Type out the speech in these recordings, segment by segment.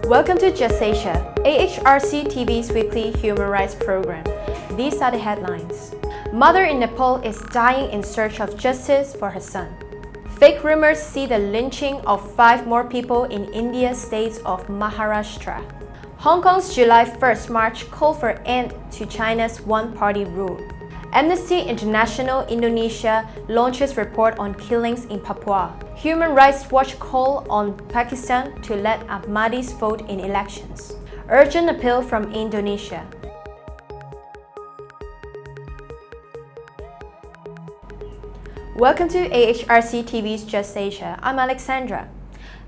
Welcome to Just Asia, AHRC TV's weekly human rights program. These are the headlines. Mother in Nepal is dying in search of justice for her son. Fake rumors see the lynching of 5 more people in India's state of Maharashtra. Hong Kong's July 1st march called for end to China's one-party rule. Amnesty International Indonesia launches report on killings in Papua. Human Rights Watch call on Pakistan to let Ahmadis vote in elections. Urgent appeal from Indonesia. Welcome to AHRC TV's Just Asia. I'm Alexandra.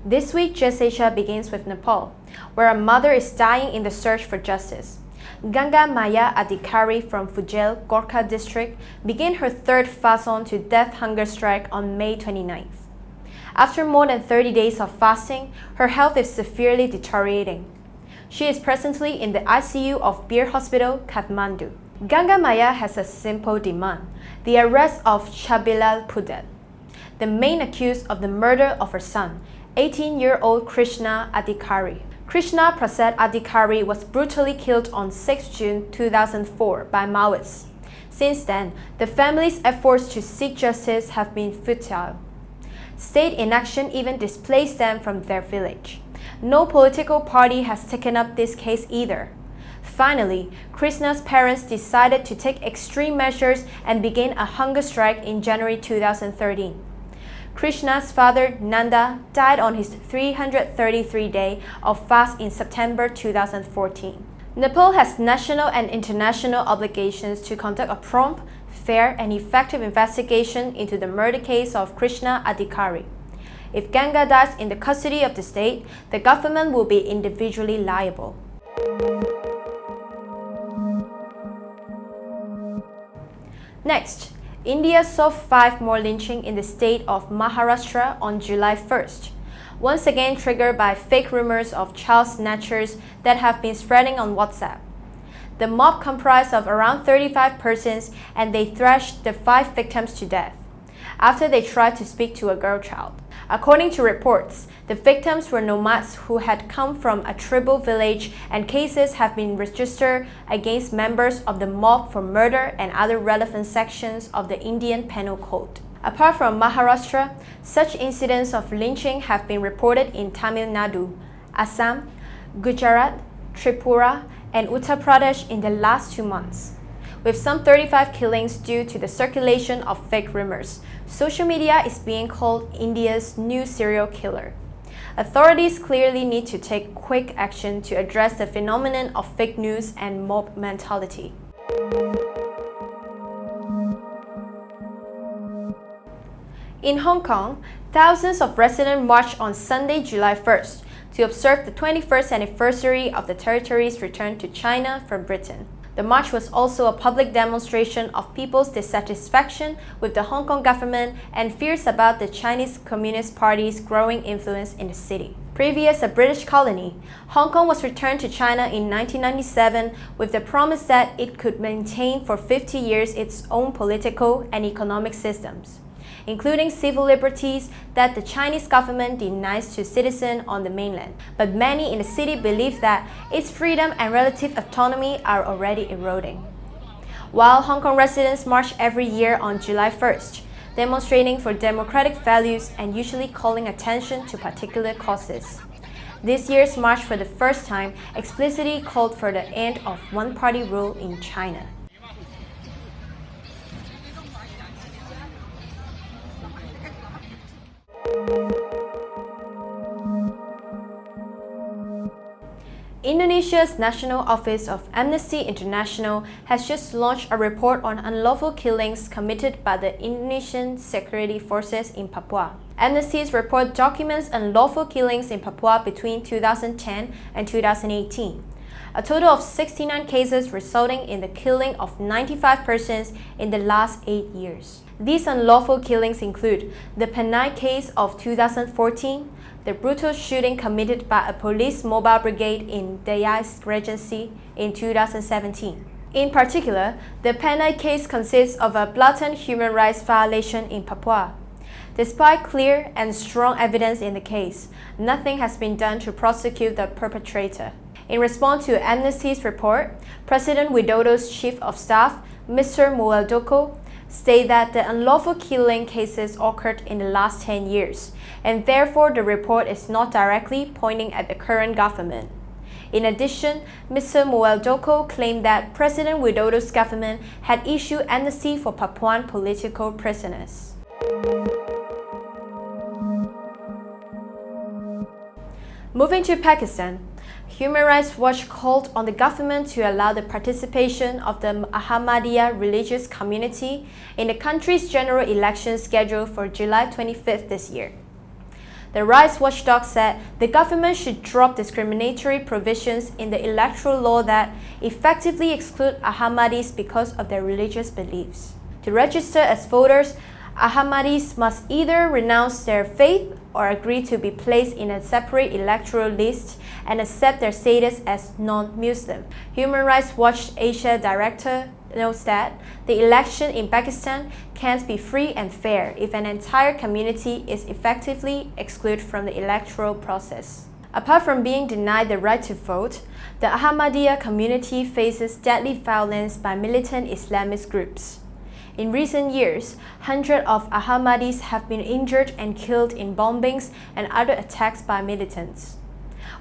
This week, Just Asia begins with Nepal, where a mother is dying in the search for justice. Ganga Maya Adhikari from Phujel, Gorkha district began her third fast-on to death hunger strike on May 29th. After more than 30 days of fasting, her health is severely deteriorating. She is presently in the ICU of Bir Hospital, Kathmandu. Ganga Maya has a simple demand: the arrest of Chhabilal Poudel, the main accused of the murder of her son, 18-year-old Krishna Adhikari. Krishna Adhikari was brutally killed on 6 June 2004 by Maoists. Since then, the family's efforts to seek justice have been futile. State inaction even displaced them from their village. No political party has taken up this case either. Finally, Krishna's parents decided to take extreme measures and begin a hunger strike in January 2013. Krishna's father, Nanda, died on his 333th day of fast in September 2014. Nepal has national and international obligations to conduct a prompt, fair, and effective investigation into the murder case of Krishna Adhikari. If Ganga dies in the custody of the state, the government will be individually liable. Next, India saw 5 more lynching in the state of Maharashtra on July 1st, once again triggered by fake rumors of child snatchers that have been spreading on WhatsApp. The mob comprised of around 35 persons, and they thrashed the 5 victims to death after they tried to speak to a girl child. According to reports, the victims were nomads who had come from a tribal village, and cases have been registered against members of the mob for murder and other relevant sections of the Indian Penal Code. Apart from Maharashtra, such incidents of lynching have been reported in Tamil Nadu, Assam, Gujarat, Tripura, and Uttar Pradesh in the last 2 months. With some 35 killings due to the circulation of fake rumors, social media is being called India's new serial killer. Authorities clearly need to take quick action to address the phenomenon of fake news and mob mentality. In Hong Kong, thousands of residents marched on Sunday, July 1st, to observe the 21st anniversary of the territory's return to China from Britain. The march was also a public demonstration of people's dissatisfaction with the Hong Kong government and fears about the Chinese Communist Party's growing influence in the city. Previous a British colony, Hong Kong was returned to China in 1997 with the promise that it could maintain for 50 years its own political and economic systems, including civil liberties that the Chinese government denies to citizens on the mainland. But many in the city believe that its freedom and relative autonomy are already eroding. While Hong Kong residents march every year on July 1st, demonstrating for democratic values and usually calling attention to particular causes, this year's march for the first time explicitly called for the end of one-party rule in China. Indonesia's National Office of Amnesty International has just launched a report on unlawful killings committed by the Indonesian security forces in Papua. Amnesty's report documents unlawful killings in Papua between 2010 and 2018. A total of 69 cases resulting in the killing of 95 persons in the last 8 years. These unlawful killings include the Penai case of 2014, the brutal shooting committed by a police mobile brigade in Dayai Regency in 2017. In particular, the Penai case consists of a blatant human rights violation in Papua. Despite clear and strong evidence in the case, nothing has been done to prosecute the perpetrator. In response to Amnesty's report, President Widodo's Chief of Staff, Mr. Muldoko, stated that the unlawful killing cases occurred in the last 10 years, and therefore the report is not directly pointing at the current government. In addition, Mr. Muldoko claimed that President Widodo's government had issued amnesty for Papuan political prisoners. Moving to Pakistan, Human Rights Watch called on the government to allow the participation of the Ahmadiyya religious community in the country's general election scheduled for July 25th this year. The rights watchdog said the government should drop discriminatory provisions in the electoral law that effectively exclude Ahmadis because of their religious beliefs. To register as voters, Ahmadis must either renounce their faith or agree to be placed in a separate electoral list and accept their status as non-Muslim. Human Rights Watch Asia Director notes that the election in Pakistan can't be free and fair if an entire community is effectively excluded from the electoral process. Apart from being denied the right to vote, the Ahmadiyya community faces deadly violence by militant Islamist groups. In recent years, hundreds of Ahmadis have been injured and killed in bombings and other attacks by militants.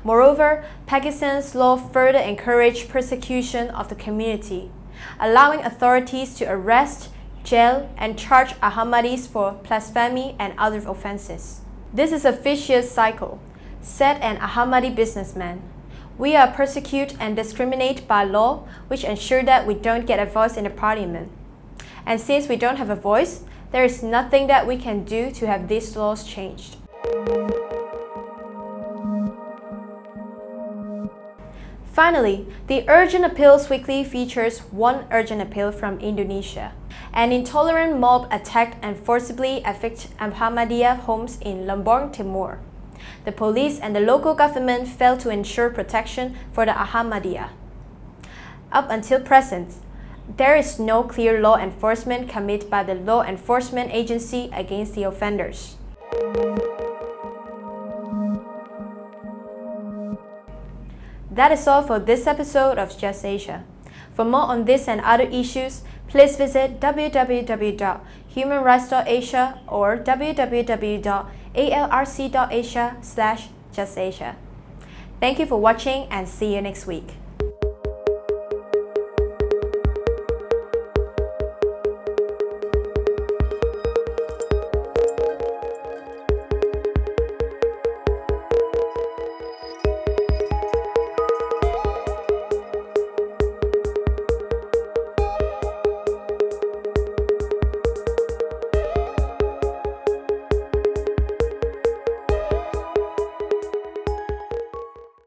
Moreover, Pakistan's law further encourages persecution of the community, allowing authorities to arrest, jail, and charge Ahmadis for blasphemy and other offenses. This is a vicious cycle, said an Ahmadi businessman. We are persecuted and discriminated by law, which ensure that we don't get a voice in the parliament. And since we don't have a voice, there is nothing that we can do to have these laws changed. Finally, the Urgent Appeals Weekly features one urgent appeal from Indonesia. An intolerant mob attacked and forcibly evicted Ahmadiyya homes in Lombok Timur. The police and the local government failed to ensure protection for the Ahmadiyya. Up until present, there is no clear law enforcement committed by the law enforcement agency against the offenders. That is all for this episode of Just Asia. For more on this and other issues, please visit www.humanrights.asia or www.alrc.asia/justasia. Thank you for watching and see you next week.